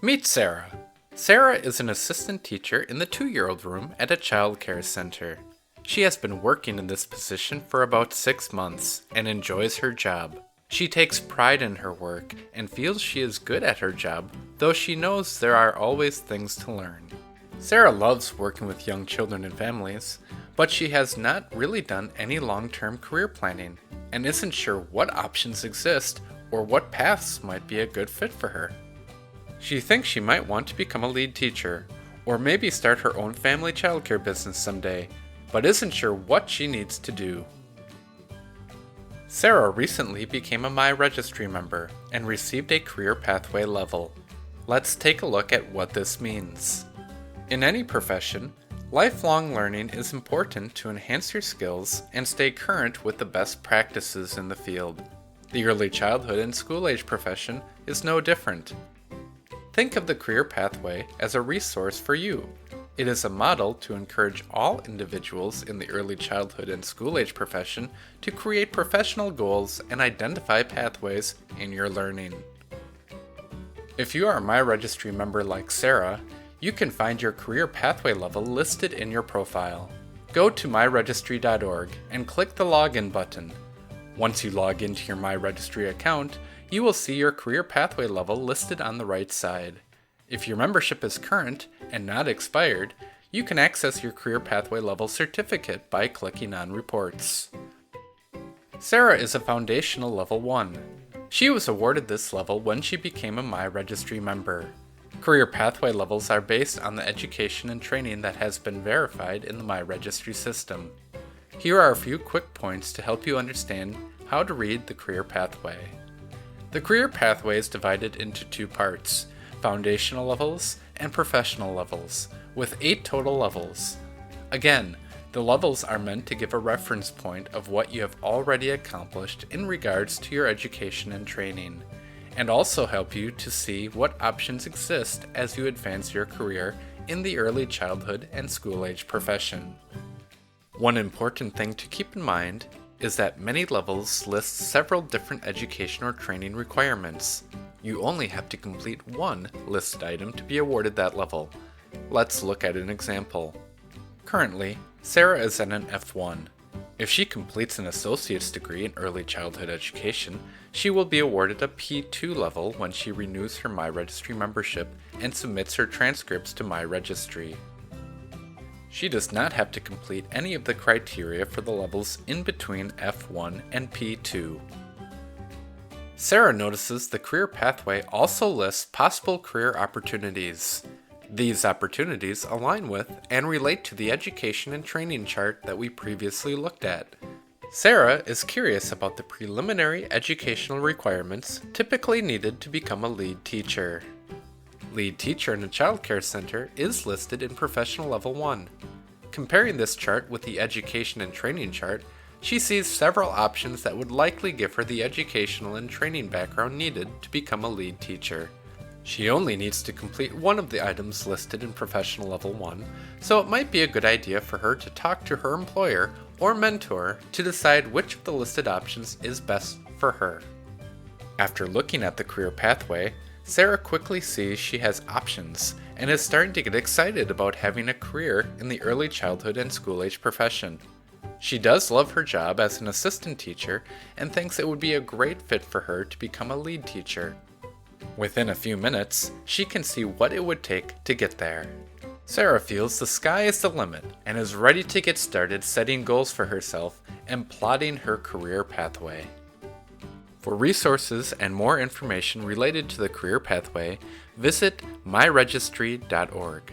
Meet Sarah. Sarah is an assistant teacher in the 2-year-old room at a child care center. She has been working in this position for about 6 months and enjoys her job. She takes pride in her work and feels she is good at her job, though she knows there are always things to learn. Sarah loves working with young children and families, but she has not really done any long-term career planning and isn't sure what options exist or what paths might be a good fit for her. She thinks she might want to become a lead teacher, or maybe start her own family childcare business someday, but isn't sure what she needs to do. Sarah recently became a MiRegistry member and received a career pathway level. Let's take a look at what this means. In any profession, lifelong learning is important to enhance your skills and stay current with the best practices in the field. The early childhood and school-age profession is no different. Think of the career pathway as a resource for you. It is a model to encourage all individuals in the early childhood and school-age profession to create professional goals and identify pathways in your learning. If you are a MiRegistry member like Sarah, you can find your career pathway level listed in your profile. Go to MiRegistry.org and click the Login button. Once you log into your MiRegistry account, you will see your career pathway level listed on the right side. If your membership is current and not expired, you can access your career pathway level certificate by clicking on Reports. Sarah is a foundational level 1. She was awarded this level when she became a MiRegistry member. Career pathway levels are based on the education and training that has been verified in the MiRegistry system. Here are a few quick points to help you understand how to read the career pathway. The career pathway is divided into 2 parts: foundational levels and professional levels, with 8 total levels. Again, the levels are meant to give a reference point of what you have already accomplished in regards to your education and training, and also help you to see what options exist as you advance your career in the early childhood and school-age profession. One important thing to keep in mind is that many levels list several different education or training requirements. You only have to complete one listed item to be awarded that level. Let's look at an example. Currently, Sarah is at an F1. If she completes an associate's degree in early childhood education, she will be awarded a P2 level when she renews her MiRegistry membership and submits her transcripts to MiRegistry. She does not have to complete any of the criteria for the levels in between F1 and P2. Sarah notices the career pathway also lists possible career opportunities. These opportunities align with and relate to the education and training chart that we previously looked at. Sarah is curious about the preliminary educational requirements typically needed to become a lead teacher. Lead teacher in a child care center is listed in professional level 1. Comparing this chart with the education and training chart, she sees several options that would likely give her the educational and training background needed to become a lead teacher. She only needs to complete one of the items listed in professional level 1, so it might be a good idea for her to talk to her employer or mentor to decide which of the listed options is best for her. After looking at the career pathway, Sarah quickly sees she has options and is starting to get excited about having a career in the early childhood and school-age profession. She does love her job as an assistant teacher and thinks it would be a great fit for her to become a lead teacher. Within a few minutes, she can see what it would take to get there. Sarah feels the sky is the limit and is ready to get started setting goals for herself and plotting her career pathway. For resources and more information related to the career pathway, visit MiRegistry.org.